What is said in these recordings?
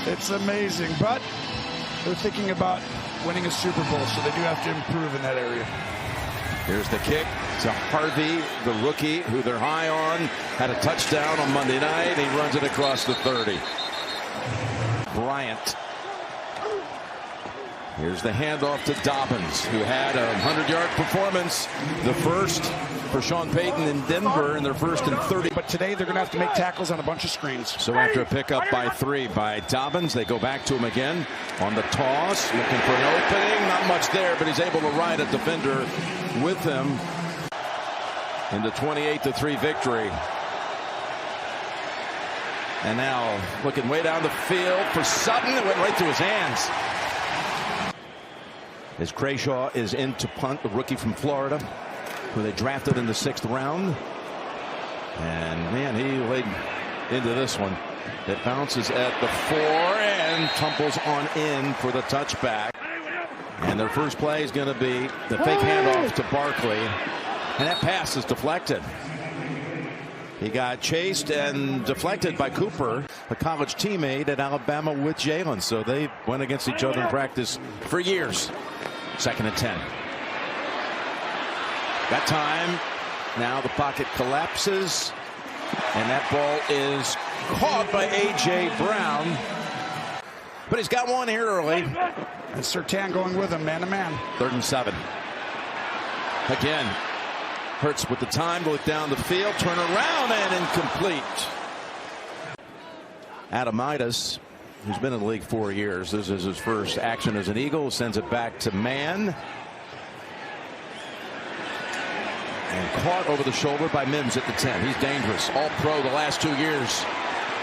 It's amazing, but they're thinking about winning a Super Bowl, so they do have to improve in that area. Here's the kick to Harvey, the rookie, who they're high on. Had a touchdown on Monday night. He runs it across the 30. Bryant. Here's the handoff to Dobbins, who had a 100-yard performance, the first for Sean Payton in Denver in their first and 30. But today they're going to have to make tackles on a bunch of screens. So after a pickup by 3 by Dobbins, they go back to him again on the toss, looking for an opening. Not much there, but he's able to ride a defender with him in the 28-3 victory. And now looking way down the field for Sutton. It went right through his hands. As Crashaw is in to punt, the rookie from Florida, who they drafted in the 6th round. And man, he laid into this one. It bounces at the 4 and tumbles on in for the touchback. And their first play is going to be the fake handoff to Barkley. And that pass is deflected. He got chased and deflected by Cooper, a college teammate at Alabama with Jalen. So they went against each other in practice for years. 2nd and 10. That time, now the pocket collapses, and that ball is caught by A.J. Brown. But he's got one here early. And Surtain going with him, man to man. 3rd and 7. Again, Hurts with the time to look down the field, turn around, and incomplete. Adamitis, who's been in the league 4 years. This is his first action as an Eagle. Sends it back to man. And caught over the shoulder by Mims at the 10. He's dangerous. All pro the last 2 years.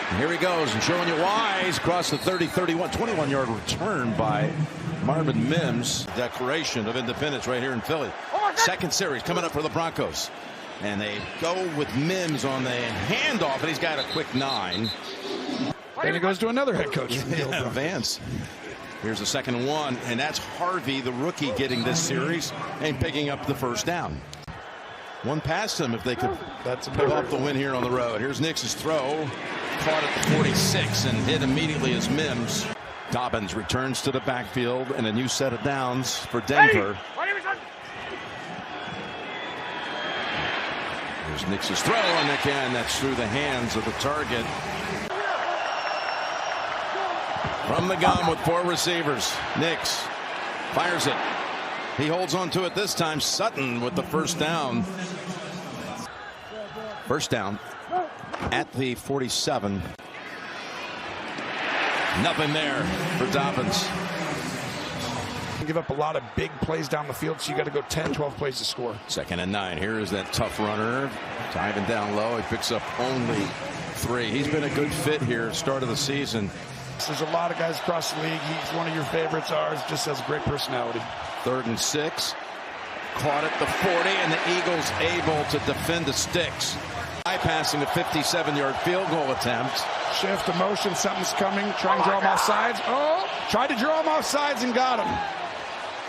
And here he goes, and showing you why. He's across the 30-31. 21-yard return by Marvin Mims. Declaration of independence right here in Philly. Second series coming up for the Broncos. And they go with Mims on the handoff, and he's got a quick 9. Then he goes to another head coach. Yeah, Vance. Here's a 2nd and 1, and that's Harvey, the rookie, getting this series and picking up the first down. One past him if they could pull off the win here on the road. Here's Nix's throw. Caught at the 46 and hit immediately as Mims. Dobbins returns to the backfield and a new set of downs for Denver. Here's Nix's throw, and again, that's through the hands of the target. From the gun with 4 receivers. Nix fires it. He holds on to it this time. Sutton with the first down. First down at the 47. Nothing there for Dobbins. Give up a lot of big plays down the field, so you got to go 10, 12 plays to score. 2nd and 9. Here is that tough runner. Diving down low. He picks up only 3. He's been a good fit here at the start of the season. There's a lot of guys across the league. He's one of your favorites. Ours just has great personality. 3rd and 6. Caught at the 40, and the Eagles able to defend the sticks. Bypassing a 57-yard field goal attempt. Shift to motion. Something's coming. Try and draw him off sides. Oh, tried to draw him off sides and got him.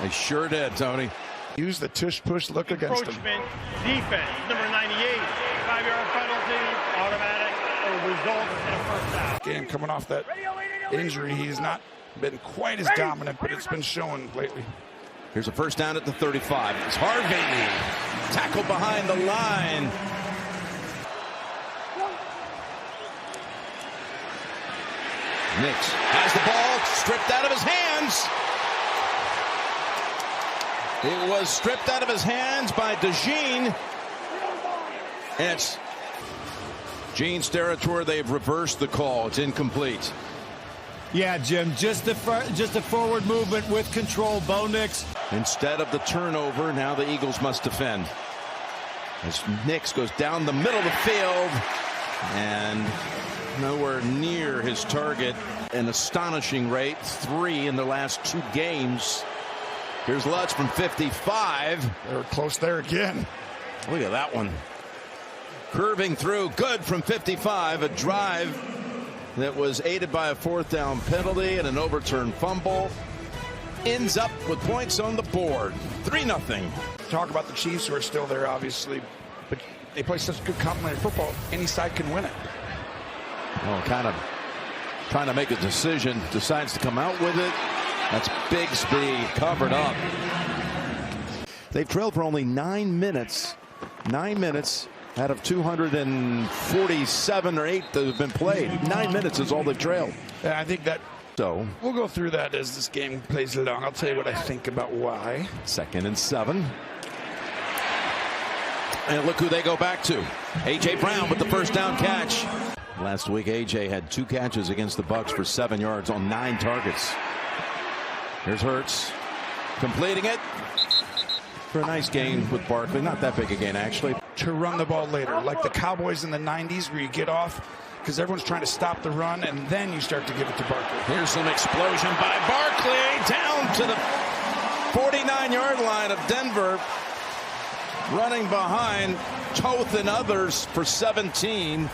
They sure did, Tony. Use the tush-push look against him. Defense, number 98. 5-yard penalty, automatic, will result in a first down. Game coming off that injury. He's not been quite as dominant, but it's been showing lately. Here's a first down at the 35. It's Harvey. Tackled behind the line. Nix has the ball stripped out of his hands. It was stripped out of his hands by DeJean. And it's Gene's territory. They've reversed the call. It's incomplete. Yeah, Jim, just a forward movement with control. Bo Nix. Instead of the turnover, now the Eagles must defend. As Nix goes down the middle of the field and nowhere near his target. An astonishing rate, 3 in the last 2 games. Here's Lutz from 55. They were close there again. Look at that one. Curving through, good from 55. A drive that was aided by a 4th down penalty and an overturned fumble. Ends up with points on the board. 3-0. Talk about the Chiefs, who are still there, obviously, but they play such good complementary football. Any side can win it. Well, kind of trying to make a decision, decides to come out with it. That's Bigsby covered up. They've trailed for only 9 minutes. 9 minutes out of 247 or 8 that have been played. 9 minutes is all they've trailed. Yeah, I think that. So we'll go through that as this game plays along. I'll tell you what I think about why. 2nd and 7. And look who they go back to. A.J. Brown with the first down catch. Last week, A.J. had 2 catches against the Bucs for 7 yards on 9 targets. Here's Hurts completing it for a nice gain with Barkley. Not that big a gain, actually. To run the ball later, like the Cowboys in the 90s where you get off because everyone's trying to stop the run and then you start to give it to Barkley. Here's some explosion by Barkley down to the 49-yard line of Denver. Running behind Toth and others for 17.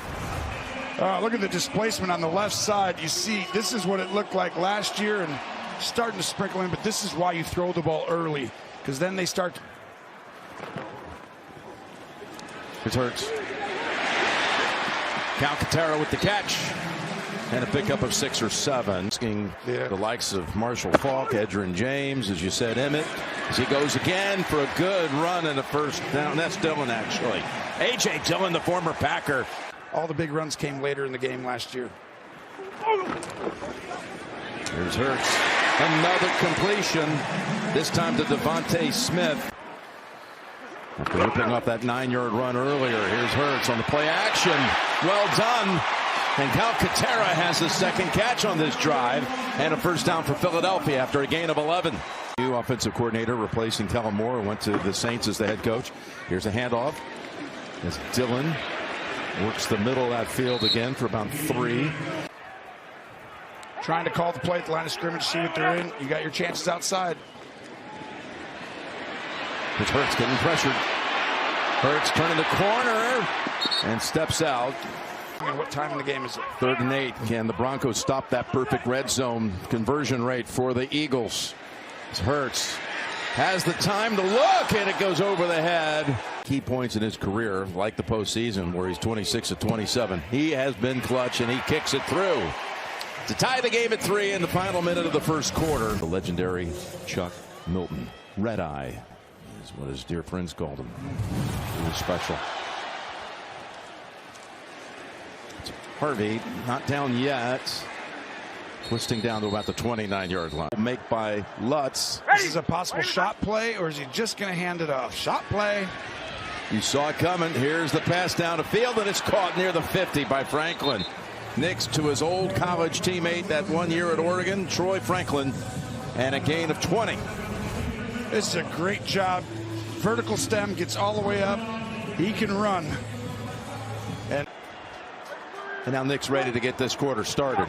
Look at the displacement on the left side. You see, this is what it looked like last year and starting to sprinkle in, but this is why you throw the ball early because then they start. It hurts. Calcaterra with the catch and a pickup of 6 or 7. Asking the likes of Marshall Faulk, Edgerrin James, as you said, Emmett, as he goes again for a good run and a first down. That's Dillon, actually. A.J. Dillon, the former Packer. All the big runs came later in the game last year. Here's Hurts. Another completion, this time to Devontae Smith. After ripping off that 9-yard run earlier, here's Hurts on the play action. Well done. And Calcaterra has his 2nd catch on this drive and a first down for Philadelphia after a gain of 11. New offensive coordinator replacing Kellen Moore, who went to the Saints as the head coach. Here's a handoff as Dillon works the middle of that field again for about 3. Trying to call the play at the line of scrimmage, see what they're in. You got your chances outside. It's Hurts getting pressured. Hurts turning the corner and steps out. And what time in the game is it? 3rd and 8. Can the Broncos stop that perfect red zone conversion rate for the Eagles? It's Hurts has the time to look, and it goes over the head. Key points in his career, like the postseason, where he's 26 of 27. He has been clutch, and he kicks it through to tie the game at 3 in the final minute of the first quarter. The legendary Chuck Milton, Red Eye, is what his dear friends called him. He was special. It's Harvey, not down yet. Twisting down to about the 29-yard line. Make by Lutz. This is a possible shot play, or is he just going to hand it off? Shot play. You saw it coming. Here's the pass down the field, and it's caught near the 50 by Franklin. Nix to his old college teammate that 1 year at Oregon, Troy Franklin, and a gain of 20. This is a great job. Vertical stem gets all the way up. He can run. And now Nix ready to get this quarter started.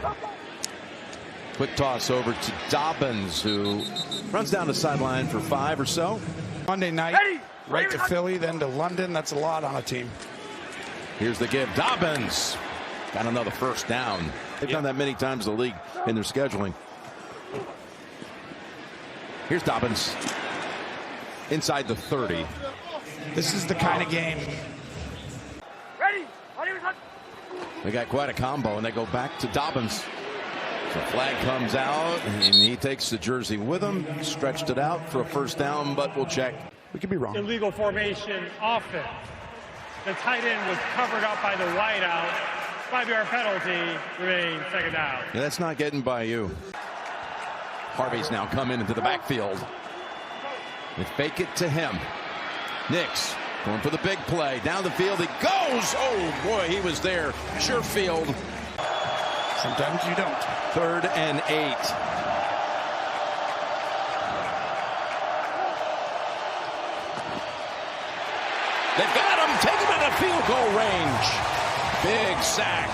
Quick toss over to Dobbins, who runs down the sideline for 5 or so. Monday night, right to Philly, then to London. That's a lot on a team. Here's the give. Dobbins got another first down. They've done that many times in the league in their scheduling. Here's Dobbins inside the 30. This is the kind of game. They got quite a combo, and they go back to Dobbins. The flag comes out, and he takes the jersey with him. Stretched it out for a first down, but we'll check. We could be wrong. Illegal formation offense. The tight end was covered up by the wideout. 5-yard penalty, remains 2nd down. Yeah, that's not getting by you. Harvey's now come into the backfield. They fake it to him. Nix going for the big play. Down the field he goes. Oh, boy, he was there. Sure field. Sometimes you don't. 3rd and 8. They've got him. Take him out of field goal range. Big sack.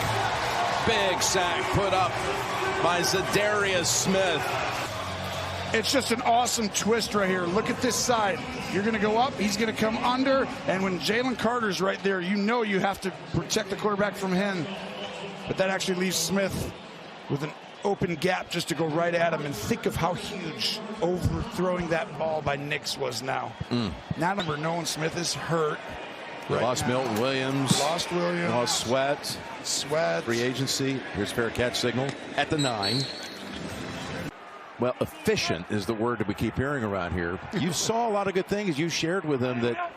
Big sack put up by Zadarius Smith. It's just an awesome twist right here. Look at this side. You're going to go up. He's going to come under. And when Jalen Carter's right there, you know you have to protect the quarterback from him. But that actually leaves Smith with an open gap just to go right at him. And think of how huge overthrowing that ball by Nix was now. Now number Nolan Smith is hurt. Right lost now. Milton Williams. Lost Williams. Lost Sweat. Sweat. Free agency. Here's fair catch signal at the 9. Well, efficient is the word that we keep hearing around here. You saw a lot of good things. You shared with him that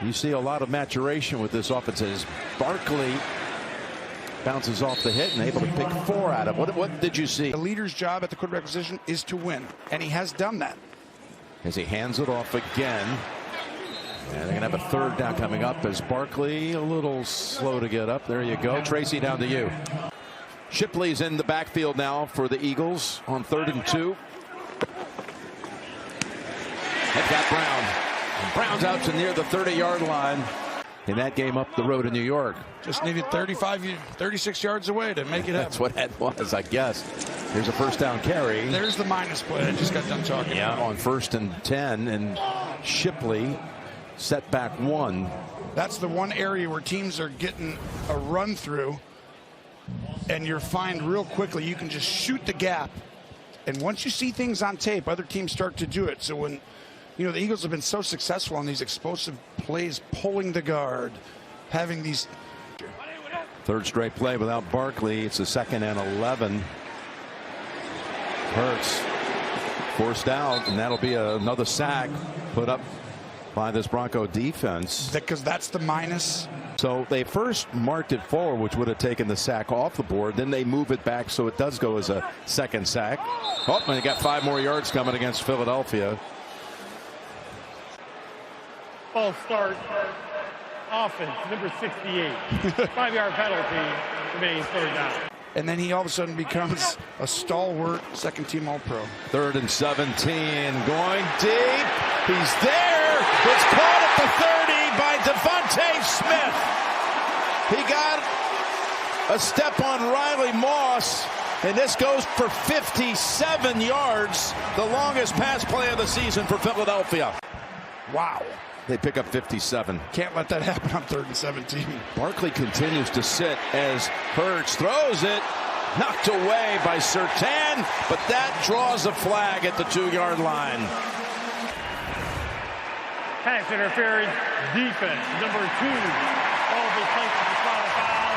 you see a lot of maturation with this offense. As Barkley bounces off the hit and able to pick 4 out of it. What did you see? The leader's job at the quarterback position is to win, and he has done that. As he hands it off again. And they're going to have a 3rd down coming up as Barkley a little slow to get up. There you go. Tracy, down to you. Shipley's in the backfield now for the Eagles on 3rd and 2. They've got Brown. And Brown's out to near the 30-yard line in that game up the road in New York. Just needed 36 yards away to make it happen. That's what that was, I guess. Here's a 1st down carry. There's the minus play I just got done talking about. On 1st and 10, and Shipley set back 1. That's the one area where teams are getting a run through, and you're fined real quickly. You can just shoot the gap, and once you see things on tape, other teams start to do it. So when the Eagles have been so successful on these explosive plays, pulling the guard, having these 3rd straight play without Barkley. It's a 2nd and 11. Hurts forced out, and that'll be another sack put up by this Bronco defense. Because that's the minus. So they first marked it forward, which would have taken the sack off the board. Then they move it back, so it does go as a 2nd sack. Oh, and they got 5 more yards coming against Philadelphia. False start. Offense, number 68. 5-yard penalty. Remaining 3rd down. And then he all of a sudden becomes a stalwart 2nd-team All-Pro. 3rd and 17. Going deep. He's there. It's caught at the 30 by Devontae Smith. He got a step on Riley Moss, and this goes for 57 yards, the longest pass play of the season for Philadelphia. Wow. They pick up 57. Can't let that happen on 3rd and 17. Barkley continues to sit as Hurts throws it. Knocked away by Surtain, but that draws a flag at the 2-yard line. Pass interference, defense, number 2. All replacement to spot a foul,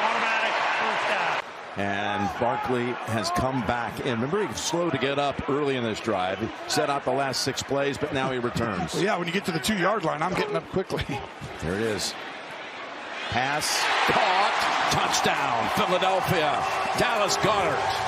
automatic 1st down. And Barkley has come back in. Remember, he was slow to get up early in this drive. He set out the last 6 plays, but now he returns. Well, yeah, when you get to the 2-yard line, I'm getting up quickly. There it is. Pass, caught, touchdown, Philadelphia. Dallas Goedert.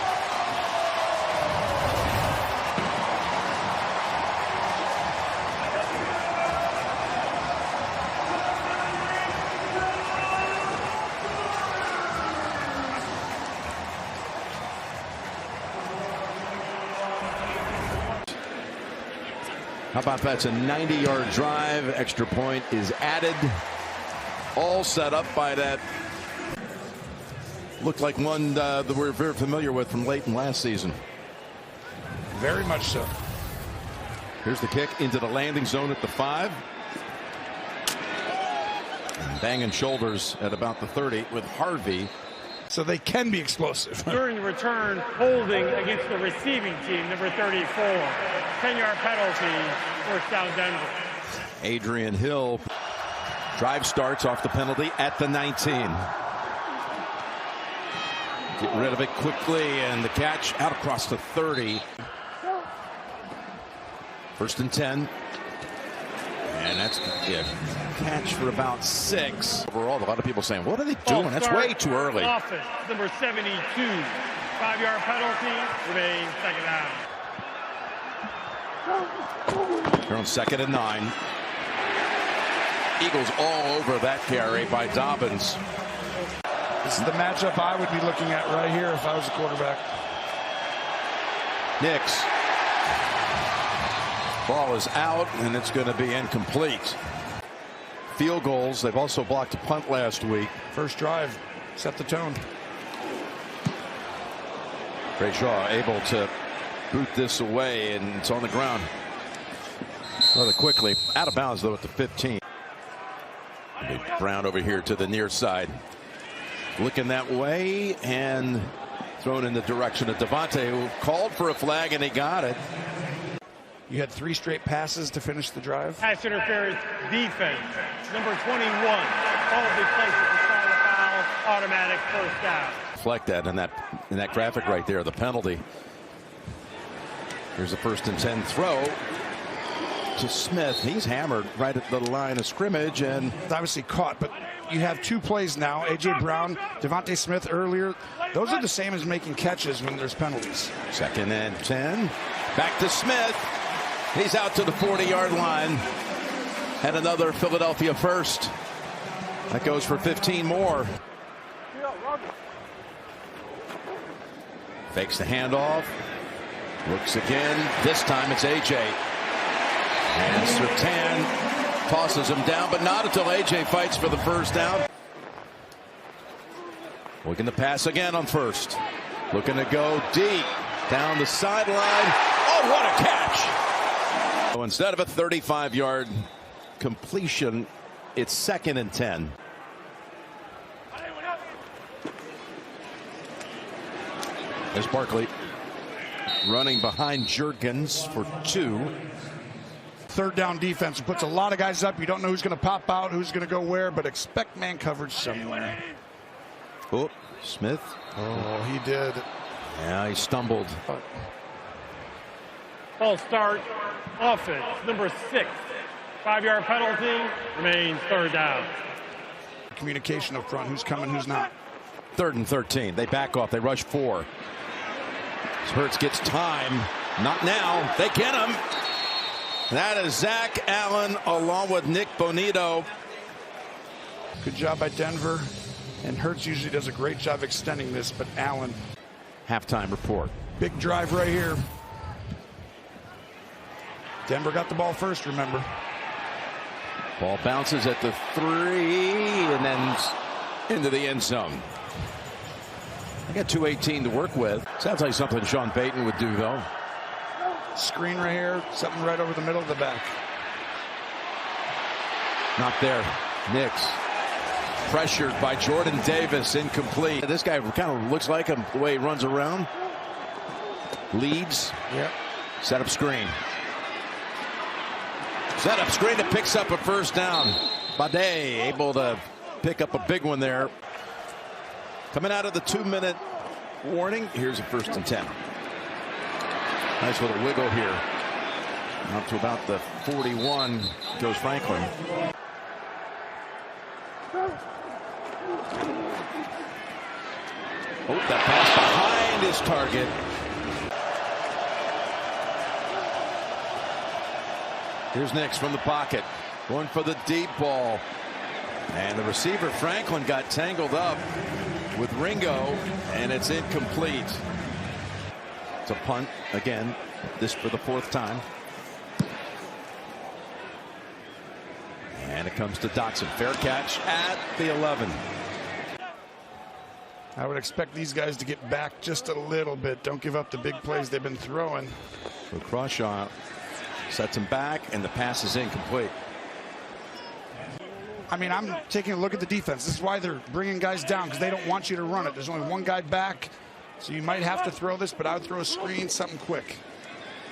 How about that's a 90-yard drive. Extra point is added. All set up by that. Looked like one that we're very familiar with from late in last season. Very much so. Here's the kick into the landing zone at the 5. And banging shoulders at about the 30 with Harvey. So they can be explosive. During the return, holding against the receiving team, number 34. 10-yard penalty, 1st down Denver. Adrian Hill. Drive starts off the penalty at the 19. Get rid of it quickly, and the catch out across the 30. 1st and 10. And that's a catch for about 6. Overall, a lot of people saying, what are they doing? That's way too early. Offense, number 72. 5-yard penalty, remaining 2nd down. They're on 2nd and 9. Eagles all over that carry by Dobbins. This is the matchup I would be looking at right here if I was a quarterback. Nix. Ball is out, and it's going to be incomplete. Field goals. They've also blocked a punt last week. First drive set the tone. Ray Shaw able to boot this away, and it's on the ground rather quickly. Out of bounds, though, at the 15. Brown over here to the near side. Looking that way and thrown in the direction of Devontae, who called for a flag, and he got it. You had 3 straight passes to finish the drive. Pass interference defense. Number 21. Ball will be placed at the side of the foul. Automatic first down. Reflect that in that graphic right there, the penalty. Here's a 1st and 10 throw to Smith. He's hammered right at the line of scrimmage and obviously caught, but you have 2 plays now. A.J. Brown, Devontae Smith earlier. Those are the same as making catches when there's penalties. 2nd and 10. Back to Smith. He's out to the 40-yard line. And another Philadelphia first. That goes for 15 more. Fakes the handoff. Looks again. This time it's A.J. And Surtain tosses him down, but not until A.J. fights for the first down. Looking to pass again on 1st. Looking to go deep down the sideline. Oh, what a catch! So instead of a 35-yard completion, it's 2nd and 10. There's Barkley running behind Jurgens for 2. 3rd down defense puts a lot of guys up. You don't know who's going to pop out, who's going to go where, but expect man coverage somewhere. Oh, Smith. Oh, he did. Yeah, he stumbled. Ball start. Offense. Number 6. 5-yard penalty. Remains 3rd down. Communication up front. Who's coming, who's not. 3rd and 13. They back off. They rush 4. Hurts gets time. Not now. They get him. That is Zach Allen along with Nick Bonito. Good job by Denver. And Hurts usually does a great job extending this, but Allen. Halftime report. Big drive right here. Denver got the ball first, remember. Ball bounces at the 3 and then into the end zone. I got 2:18 to work with. Sounds like something Sean Payton would do, though. Screen right here, something right over the middle of the back. Not there. Nix pressured by Jordan Davis, incomplete. This guy kind of looks like him the way he runs around. Leads. Yep. Set up screen. Set up screen that picks up a first down. Bade able to pick up a big one there. Coming out of the 2-minute warning. Here's a 1st and 10. Nice little wiggle here. Up to about the 41 goes Franklin. Oh, that pass behind his target. Here's Nix from the pocket. Going for the deep ball. And the receiver Franklin got tangled up with Ringo, and it's incomplete. It's a punt again, this for the 4th time. And it comes to Dotson. Fair catch at the 11. I would expect these guys to get back just a little bit. Don't give up the big plays they've been throwing. So Crawshaw sets him back, and the pass is incomplete. I mean, I'm taking a look at the defense. This is why they're bringing guys down, because they don't want you to run it. There's only one guy back, so you might have to throw this, but I would throw a screen, something quick.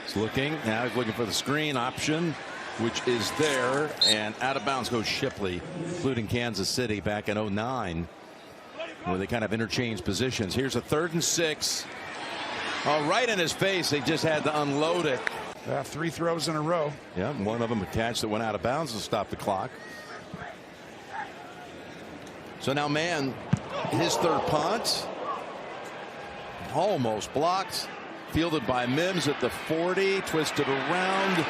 He's looking. Now he's looking for the screen option, which is there. And out of bounds goes Shipley, including Kansas City back in 09, where they kind of interchange positions. Here's a 3rd and 6. Oh, right in his face. They just had to unload it. 3 throws in a row. Yeah, one of them a catch that went out of bounds to stop the clock. So now man, his 3rd punt. Almost blocked. Fielded by Mims at the 40. Twisted around.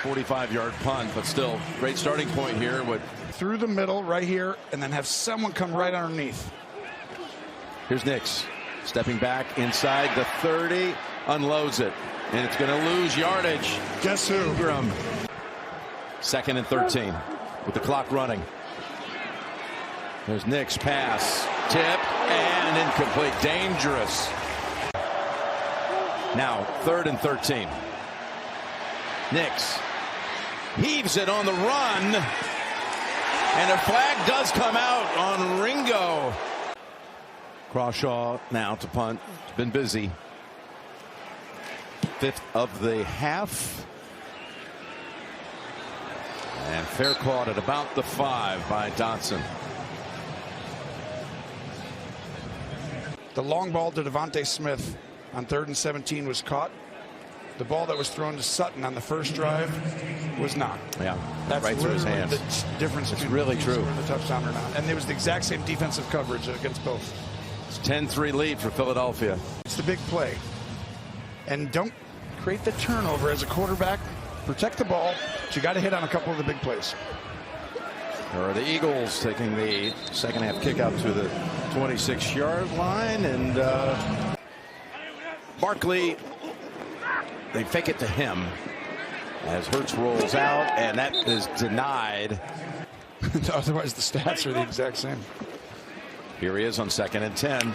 45-yard punt, but still great starting point here. Through the middle right here, and then have someone come right underneath. Here's Nix stepping back inside the 30. Unloads it. And it's going to lose yardage. Guess who? Ingram. 2nd and 13 with the clock running. There's Nix pass. Tip and incomplete. Dangerous. Now 3rd and 13. Nix heaves it on the run. And a flag does come out on Ringo. Crawshaw now to punt. Been busy. 5th of the half. And fair caught at about the 5 by Dotson. The long ball to Devontae Smith on 3rd and 17 was caught. The ball that was thrown to Sutton on the first drive was not. Yeah, that's right through his hands. The difference. It's really true. The touchdown or not, and it was the exact same defensive coverage against both. It's 10-3 lead for Philadelphia. It's the big play, and don't create the turnover as a quarterback. Protect the ball, but you got to hit on a couple of the big plays. There are the Eagles taking the second half kick out to the 26-yard line, and Barkley, they fake it to him as Hurts rolls out, and that is denied. Otherwise, the stats are the exact same. Here he is on 2nd and 10.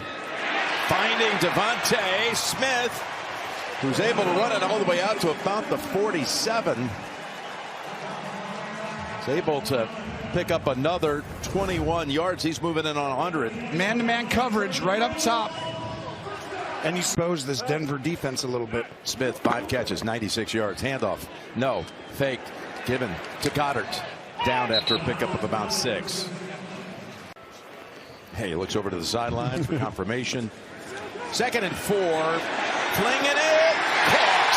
Finding Devontae Smith, who's able to run it all the way out to about the 47. He's able to pick up another 21 yards. He's moving in on 100. Man-to-man coverage right up top. And you expose this Denver defense a little bit. Smith, 5 catches, 96 yards. Handoff. No. Faked. Given to Goddard. Down after a pickup of about 6. Hey, he looks over to the sideline for confirmation. 2nd and 4. Flinging it. Caught.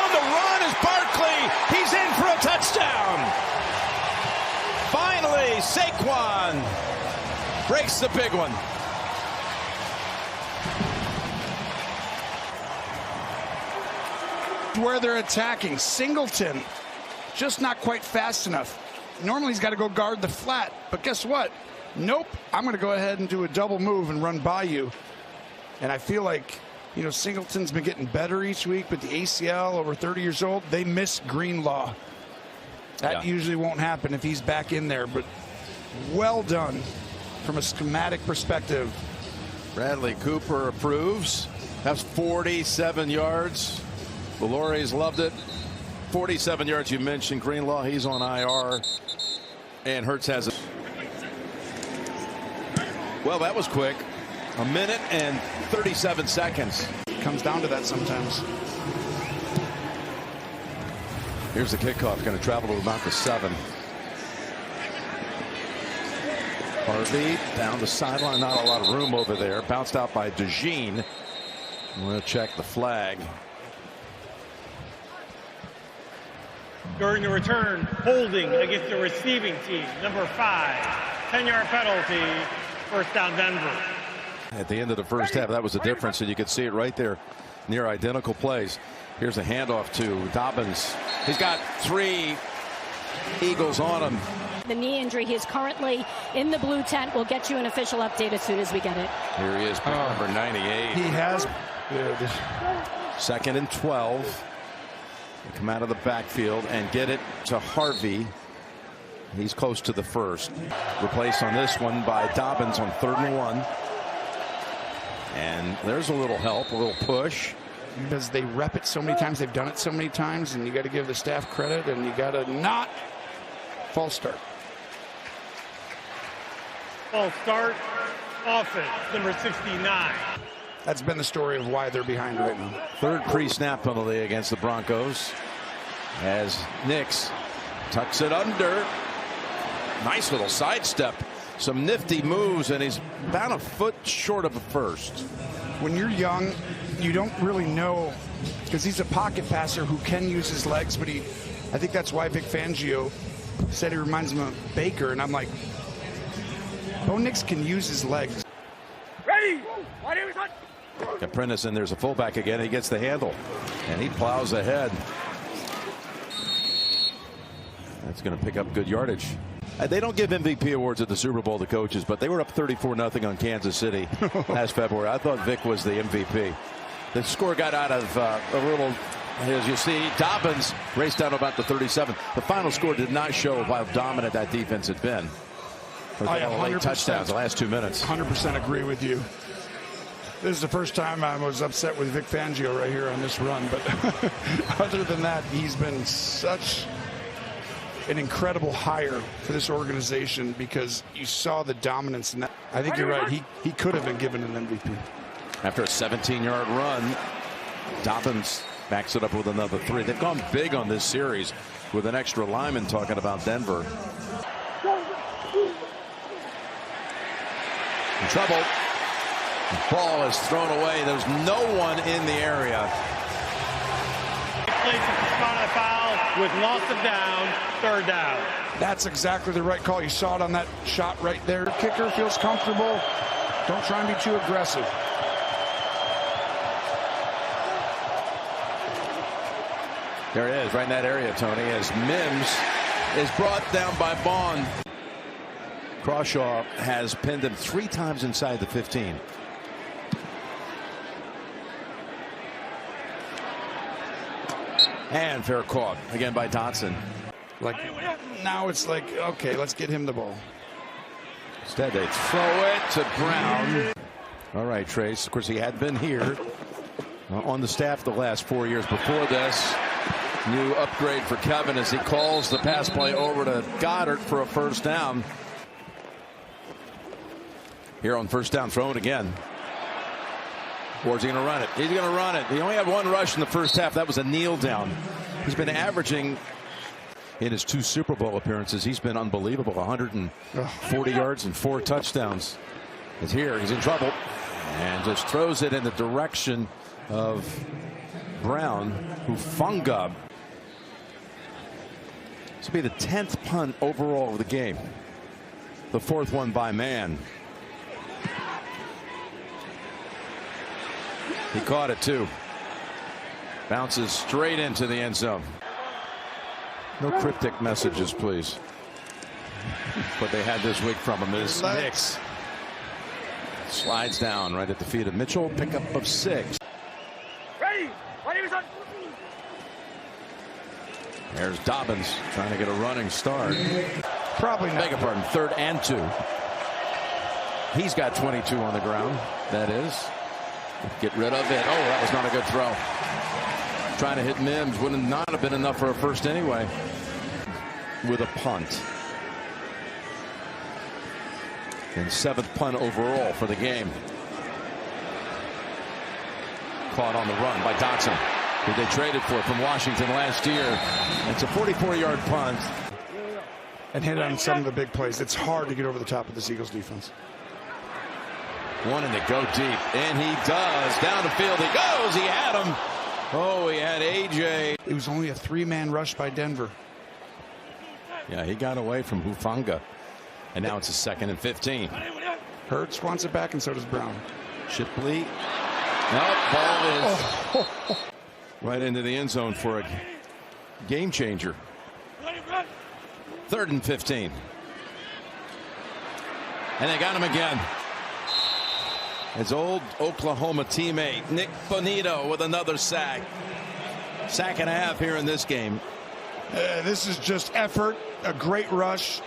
On the run is Barkley. He's in for a touchdown. Finally, Saquon breaks the big one. Where they're attacking. Singleton just not quite fast enough. Normally he's got to go guard the flat, but guess what? Nope. I'm going to go ahead and do a double move and run by you. And I feel like, you know, Singleton's been getting better each week, but the ACL, over 30 years old, they miss Greenlaw. That usually won't happen if he's back in there, but well done from a schematic perspective. Bradley Cooper approves. That's 47 yards. The Lorries loved it. 47 yards. You mentioned Greenlaw. He's on IR. And Hurts has it. Well, that was quick. 1 minute and 37 seconds. Comes down to that sometimes. Here's the kickoff. Going to travel to about the 7. Harvey down the sideline. Not a lot of room over there. Bounced out by DeJean. We'll check the flag. During the return, holding against the receiving team, number 5, 10-yard penalty, 1st down Denver. At the end of the first half, that was the difference, and you could see it right there, near identical plays. Here's a handoff to Dobbins. He's got 3 Eagles on him. The knee injury. He is currently in the blue tent. We'll get you an official update as soon as we get it. Here he is, number 98. He has. 2nd and 12. Come out of the backfield and get it to Harvey. He's close to the 1st. Replaced on this one by Dobbins on 3rd and 1. And there's a little help, a little push. Because they rep it so many times, they've done it so many times, and you got to give the staff credit, and you got to not false start. False start, offense, number 69. That's been the story of why they're behind right now. 3rd pre-snap penalty against the Broncos as Nix tucks it under. Nice little sidestep. Some nifty moves, and he's about a foot short of a 1st. When you're young, you don't really know, because he's a pocket passer who can use his legs, but I think that's why Vic Fangio said he reminds him of Baker, and I'm like, Bo Nix can use his legs. Ready? Apprentice, and there's a fullback again. He gets the handle, and he plows ahead. That's going to pick up good yardage. They don't give MVP awards at the Super Bowl to coaches, but they were up 34-0 on Kansas City last February. I thought Vic was the MVP. The score got out of a little, as you see, Dobbins raced down about the 37. The final score did not show how dominant that defense had been. Late touchdowns the last 2 minutes. 100% agree with you. This is the first time I was upset with Vic Fangio right here on this run, but other than that, he's been such an incredible hire for this organization, because you saw the dominance in that. I think you're right. He could have been given an MVP. After a 17-yard run, Dobbins Backs it up with another 3. They've gone big on this series with an extra lineman, talking about Denver. In trouble. The ball is thrown away. There's no one in the area. Places the spot on a foul with loss of down, 3rd down. That's exactly the right call. You saw it on that shot right there. The kicker feels comfortable. Don't try and be too aggressive. There it is, right in that area, Tony, as Mims is brought down by Bond. Crawshaw has pinned him 3 times inside the 15. And fair caught again by Dotson. Like now it's like, okay, let's get him the ball. Instead they throw it to Brown. All right, Trace. Of course, he had been here on the staff the last 4 years before this. New upgrade for Kevin as he calls the pass play over to Goddard for a 1st down. Here on 1st down, throw it again. Or is he going to run it? He's going to run it. He only had 1 rush in the 1st half. That was a kneel down. He's been averaging in his 2 Super Bowl appearances. He's been unbelievable. 140 yards and 4 touchdowns. It's here. He's in trouble and just throws it in the direction of Brown, who funga. This will be the 10th punt overall of the game. The 4th one by man. He caught it too. Bounces straight into the end zone. No cryptic messages, please. What they had this week from him is Nix. Slides down right at the feet of Mitchell. Pickup of 6. Ready? There's Dobbins trying to get a running start. Probably not. Beg your pardon, 3rd and 2. He's got 22 on the ground. That is. Get rid of it. Oh, that was not a good throw. Trying to hit Mims would not have been enough for a 1st anyway. With a punt. And 7th punt overall for the game. Caught on the run by Dotson, who they traded for from Washington last year. It's a 44-yard punt. And hit on some of the big plays. It's hard to get over the top of this Eagles defense. Wanting to go deep, and he does. Down the field he goes. He had him. Oh, he had AJ. It was only a 3-man rush by Denver. Yeah, he got away from Hufanga. And now it's a 2nd and 15. Hurts wants it back, and so does Brown. Shipley. Nope, ball is right into the end zone for a game changer. 3rd and 15. And they got him again. His old Oklahoma teammate Nick Bonito with another sack. Sack and a half here in this game. This is just effort, a great rush,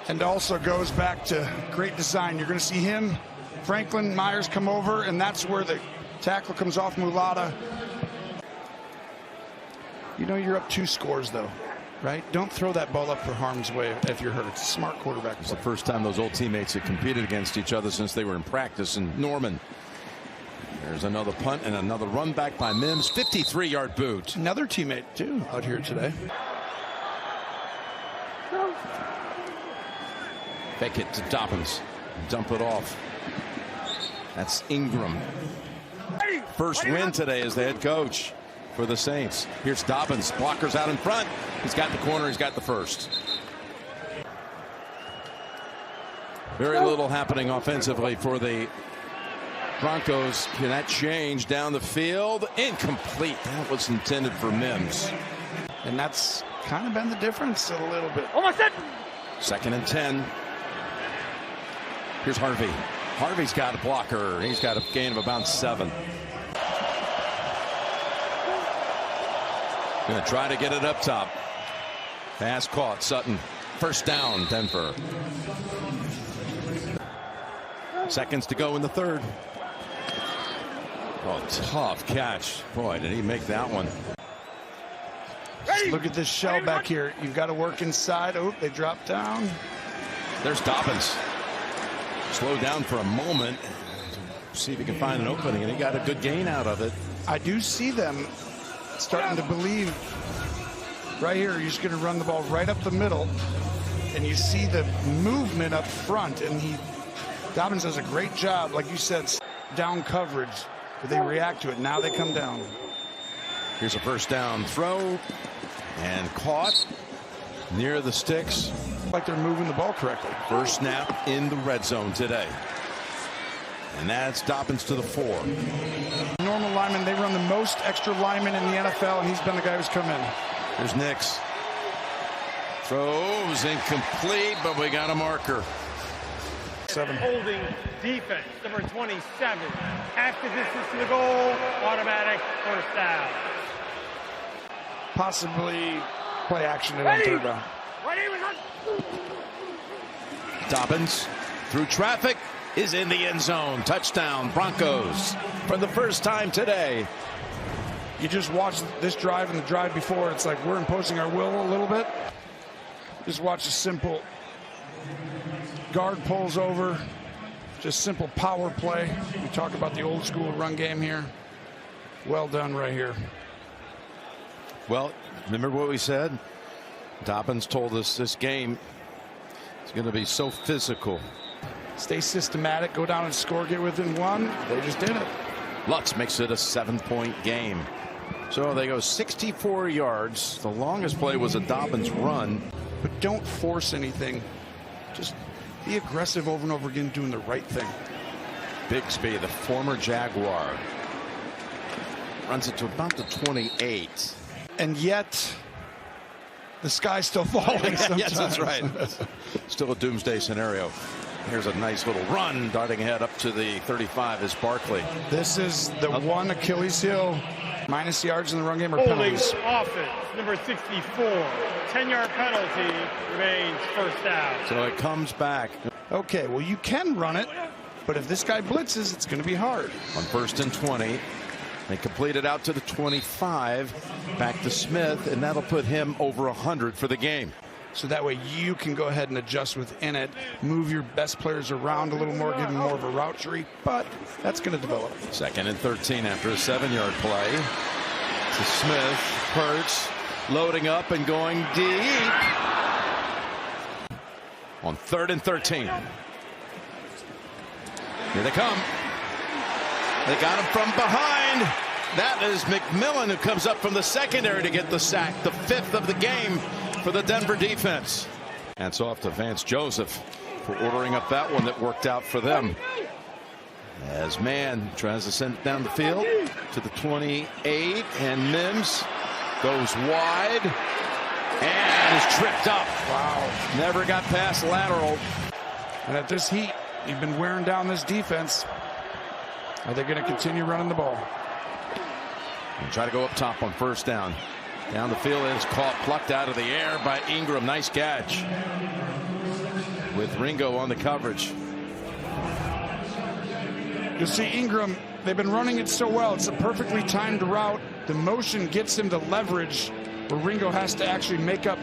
and also goes back to great design. You're going to see him, Franklin Myers come over, and that's where the tackle comes off Mulata. You know you're up 2 scores, though, right? Don't throw that ball up for harm's way if you're hurt. It's a smart quarterback. It's the first time those old teammates have competed against each other since they were in practice in Norman. There's another punt and another run back by Mims. 53-yard boot. Another teammate, too, out here today. Fake it to Dobbins. Dump it off. That's Ingram. First win today as the head coach for the Saints. Here's Dobbins. Blockers out in front. He's got the corner. He's got the 1st. Very little happening offensively for the Broncos. Can that change down the field? Incomplete. That was intended for Mims. And that's kind of been the difference a little bit. Almost it. 2nd and 10. Here's Harvey. Harvey's got a blocker. He's got a gain of about 7. Going to try to get it up top. Pass caught. Sutton. 1st down, Denver. Seconds to go in the 3rd. Oh, tough catch. Boy, did he make that one. Look at this shell back here. You've got to work inside. Oh, they dropped down. There's Dobbins. Slow down for a moment. See if he can find an opening, and he got a good gain out of it. I do see them starting to believe right here. You're just going to run the ball right up the middle, and you see the movement up front. And Dobbins does a great job, like you said, down coverage. But they react to it. Now they come down. Here's a first down throw, and caught near the sticks. Like they're moving the ball correctly. First snap in the red zone today. And that's Dobbins to the 4. Normal linemen, they run the most extra linemen in the NFL, and he's been the guy who's come in. Here's Nix. Throws incomplete, but we got a marker. 7. Holding defense, number 27. Half the distance to the goal, automatic first down. Possibly play action and on third down. Dobbins through traffic is in the end zone. Touchdown Broncos for the first time today. You just watch this drive and the drive before. It's like we're imposing our will a little bit. Just watch a simple guard pulls over. Just simple power play. We talk about the old school run game here. Well done right here. Well, remember what we said? Dobbins told us this game is going to be so physical. Stay systematic, go down and score, get within 1. They just did it. Lutz makes it a 7-point game. So they go 64 yards. The longest play was a Dobbins run. But don't force anything. Just be aggressive over and over again, doing the right thing. Bigsby, the former Jaguar, runs it to about the 28. And yet, the sky's still falling sometimes. Yes, that's right. Still a doomsday scenario. Here's a nice little run, darting ahead up to the 35 is Barkley. This is the one Achilles heel. Minus yards in the run game or Holding penalties. offense, number 64. 10-yard penalty, remains first down. So it comes back. Okay, well, you can run it, but if this guy blitzes, it's going to be hard. On 1st and 20. They complete it out to the 25. Back to Smith, and that'll put him over 100 for the game. So that way you can go ahead and adjust within it, move your best players around a little more, give them more of a route tree, but that's going to develop. 2nd and 13 after a 7-yard play. To Smith. Hurts loading up and going deep. On 3rd and 13. Here they come. They got him from behind. That is McMillan, who comes up from the secondary to get the sack. The 5th of the game for the Denver defense. Hands off to Vance Joseph for ordering up that one that worked out for them. As Mann tries to send it down the field to the 28, and Mims goes wide and is tripped up. Wow. Never got past lateral. And at this heat, you've been wearing down this defense. Are they going to continue running the ball? And try to go up top on 1st down. Down the field, is caught, plucked out of the air by Ingram. Nice catch. With Ringo on the coverage. You'll see Ingram, they've been running it so well. It's a perfectly timed route. The motion gets him to leverage where Ringo has to actually make up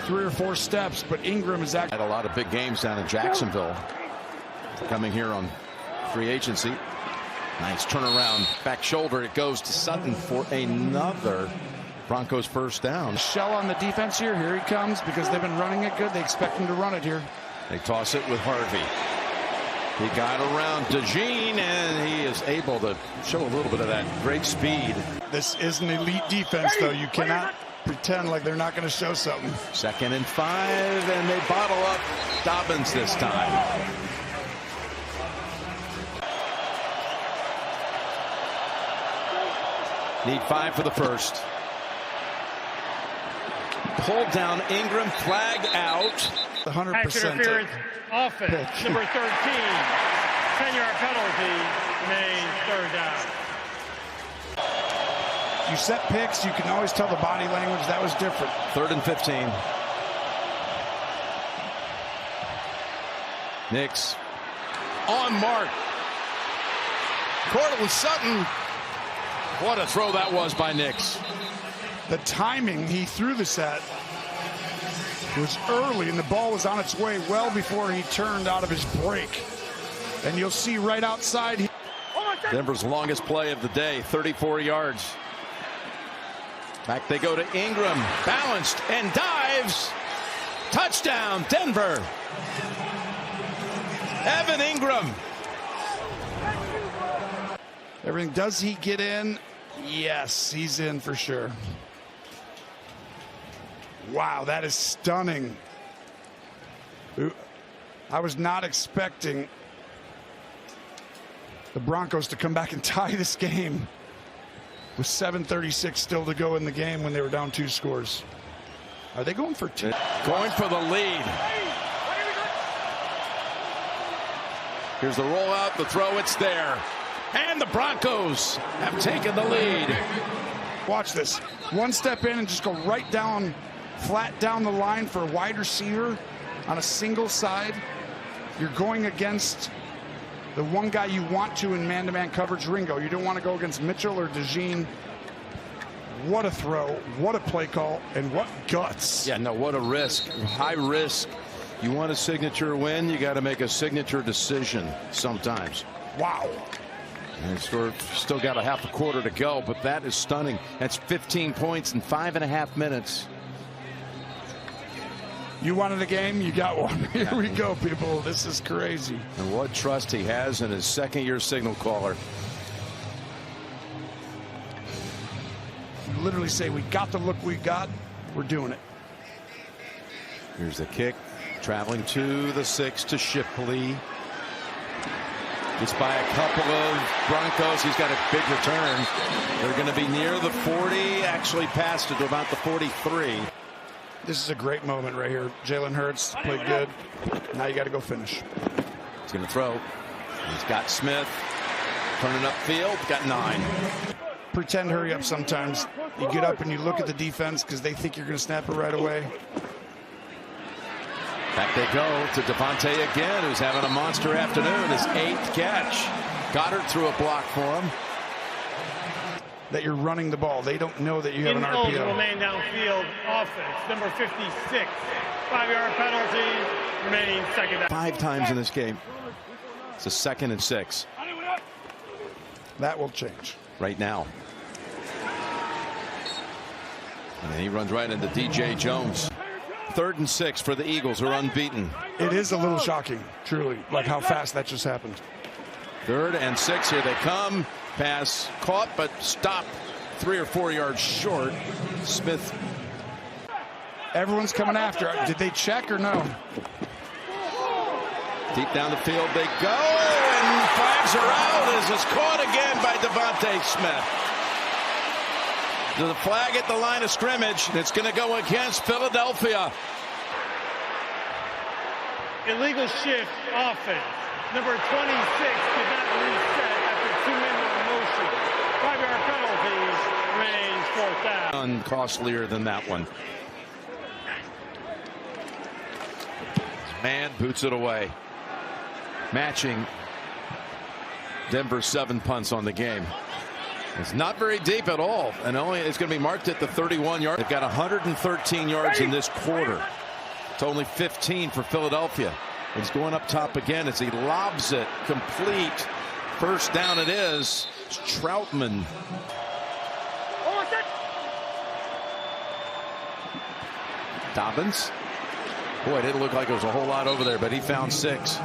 3 or 4 steps, but Ingram is actually Had a lot of big games down in Jacksonville. Coming here on free agency. Nice turnaround, back shoulder. It goes to Sutton for another Broncos first down. Shell on the defense here. Here he comes because they've been running it good. They expect him to run it here. They toss it with Harvey. He got around DeJean, and he is able to show a little bit of that great speed. This is an elite defense, though. You cannot pretend like they're not going to show something. 2nd and 5, and they bottle up Dobbins this time. Need 5 for the first. Pulled down Ingram, flag out. 100% Pass interference, offense, pick. number 13. 10-yard penalty, remains third down. You set picks, you can always tell the body language. That was different. 3rd and 15. Nix on mark. Cortland Sutton. What a throw that was by Nix. The timing he threw this at was early, and the ball was on its way well before he turned out of his break. And you'll see right outside. Denver's longest play of the day, 34 yards. Back they go to Ingram. Balanced and dives. Touchdown, Denver. Evan Ingram. Everything. Does he get in? Yes, he's in for sure. Wow, that is stunning. I was not expecting the Broncos to come back and tie this game with 7:36 still to go in the game when they were down 2 scores. Are they going for 2? Going for the lead. Here's the rollout, the throw, it's there. And the Broncos have taken the lead. Watch this. One step in and just go right down, flat down the line for a wide receiver on a single side. You're going against the one guy you want to in man-to-man coverage, Ringo. You don't want to go against Mitchell or DeJean. What a throw, what a play call, and what guts. Yeah, no, what a risk. High risk. You want a signature win, you got to make a signature decision sometimes. Wow. And still got a half a quarter to go, but that is stunning. That's 15 points in 5.5 minutes. You wanted a game, you got one. Here we go, people. This is crazy. And what trust he has in his second-year signal caller. You literally say, we got the look we got, we're doing it. Here's the kick. Traveling to the 6 to Shipley. Just by a couple of Broncos. He's got a big return. They're going to be near the 40. Actually passed it to about the 43. This is a great moment right here. Jalen Hurts played good. Now you got to go finish. He's going to throw. He's got Smith. Turning upfield. Got 9. Pretend hurry up sometimes. You get up and you look at the defense because they think you're going to snap it right away. Back they go to Devontae again, who's having a monster afternoon. His 8th catch. Goddard threw a block for him. That you're running the ball. They don't know that you have an RPO. Ineligible man downfield offense. Number 56. 5-yard penalty. Remaining second down. 5 times in this game. It's a 2nd and 6. That will change. Right now. And then he runs right into DJ Jones. 3rd and 6 for the Eagles, who are unbeaten. It is a little shocking, truly, like how fast that just happened. 3rd and 6, here they come. Pass caught, but stopped 3 or 4 yards short. Smith. Everyone's coming after. Did they check or no? Deep down the field they go, and flags are out as it's caught again by Devontae Smith. The flag at the line of scrimmage. It's going to go against Philadelphia. Illegal shift offense. Number 26 did not reset after 2 men in motion. 5-yard penalty remains 4th down. Costlier than that one. Man boots it away. Matching Denver's 7 punts on the game. It's not very deep at all, and it's going to be marked at the 31-yard. They've got 113 yards in this quarter. It's only 15 for Philadelphia. He's going up top again as he lobs it complete. 1st down it is. It's Troutman. Dobbins. Boy, it didn't look like there was a whole lot over there, but he found 6.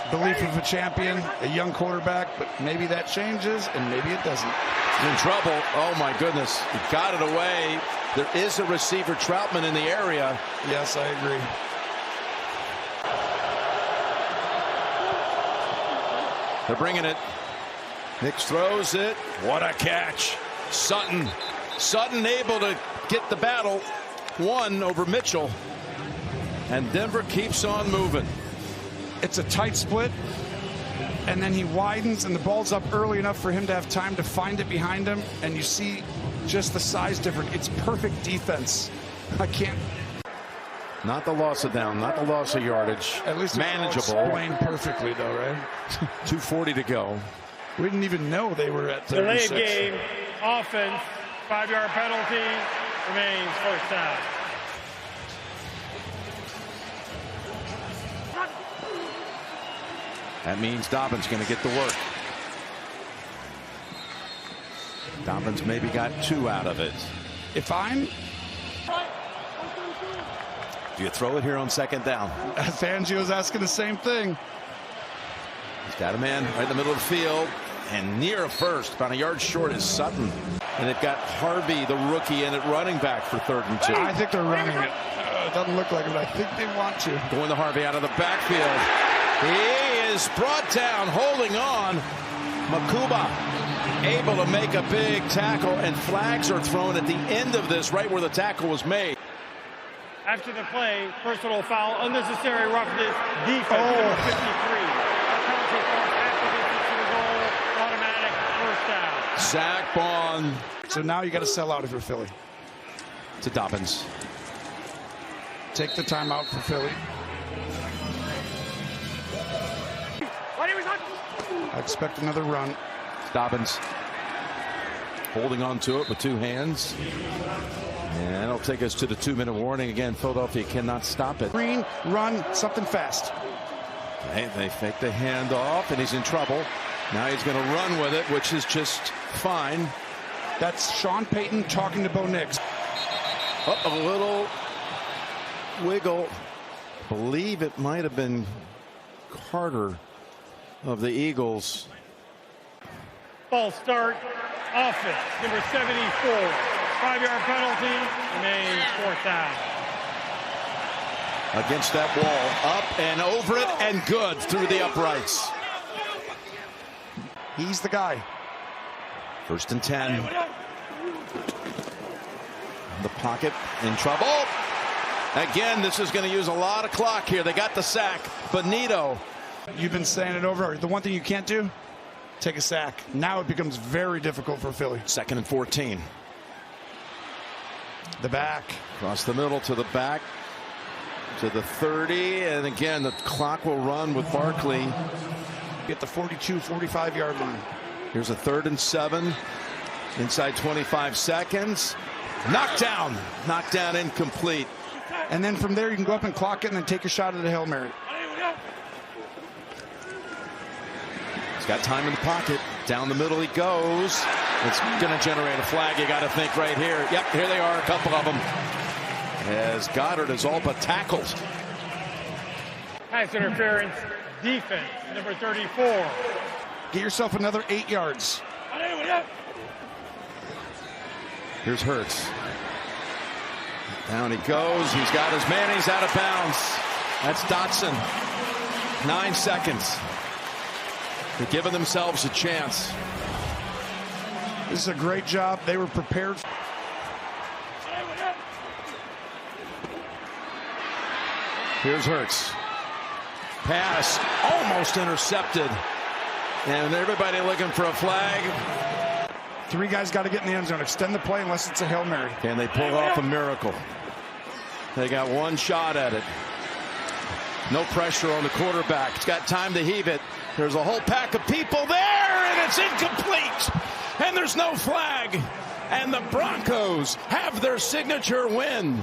Belief of a champion, a young quarterback, but maybe that changes and maybe it doesn't. He's in trouble. Oh my goodness. He got it away. There is a receiver, Troutman, in the area. Yes, I agree. They're bringing it. Nix throws it. What a catch. Sutton able to get the battle. 1 over Mitchell. And Denver keeps on moving. It's a tight split, and then he widens, and the ball's up early enough for him to have time to find it behind him, and you see just the size difference. It's perfect defense. I can't. Not the loss of down, not the loss of yardage. At least manageable. Explained perfectly, though, right? 2:40 to go. We didn't even know they were at 36. Delay game offense. 5-yard penalty remains 1st down. That means Dobbins going to get the work. Dobbins maybe got 2 out of it. If I'm Do you throw it here on second down? Fangio's asking the same thing. He's got a man right in the middle of the field and near a first, about a yard short is Sutton. And they've got Harvey, the rookie, in at running back for 3rd and 2. I think they're running it. It doesn't look like it, but I think they want to. Going to Harvey out of the backfield. He is brought down, holding on. Makuba able to make a big tackle, and flags are thrown at the end of this, right where the tackle was made. After the play, personal foul, unnecessary roughness, defense, number 53. Our penalty falls after distance to the goal, automatic first down. Sack Bond. So now you got to sell out if you're Philly. To Dobbins. Take the timeout for Philly. I expect another run. Dobbins holding on to it with 2 hands. And that'll take us to the 2-minute warning. Again, Philadelphia cannot stop it. Green, run, something fast. They fake the handoff, and he's in trouble. Now he's going to run with it, which is just fine. That's Sean Payton talking to Bo Nix. A little wiggle. Believe it might have been Carter of the Eagles. False start, offense, number 74. 5-yard penalty, remains 4th down. Against that wall, up and over it, and good through the uprights. He's the guy. 1st and 10. The pocket in trouble. Again, this is going to use a lot of clock here. They got the sack. Benito. You've been saying it over. The one thing you can't do, take a sack. Now it becomes very difficult for Philly. 2nd and 14. The back. Across the middle to the back. To the 30. And again, the clock will run with Barkley. Get the 42, 45-yard line. Here's a 3rd and 7. Inside 25 seconds. Knockdown. Knockdown incomplete. And then from there you can go up and clock it and then take a shot at the Hail Mary. He's got time in the pocket. Down the middle he goes. It's going to generate a flag. You got to think right here. Yep, here they are, a couple of them. As Goddard is all but tackled. Pass interference, defense, number 34. Get yourself another 8 yards. Here's Hurts. Down he goes. He's got his man. He's out of bounds. That's Dotson. 9 seconds. They're giving themselves a chance. This is a great job. They were prepared. Here's Hurts. Pass almost intercepted. And everybody looking for a flag. 3 guys got to get in the end zone. Extend the play unless it's a Hail Mary. Can they pull off a miracle? They got 1 shot at it. No pressure on the quarterback. He's got time to heave it. There's a whole pack of people there, and it's incomplete. And there's no flag. And the Broncos have their signature win.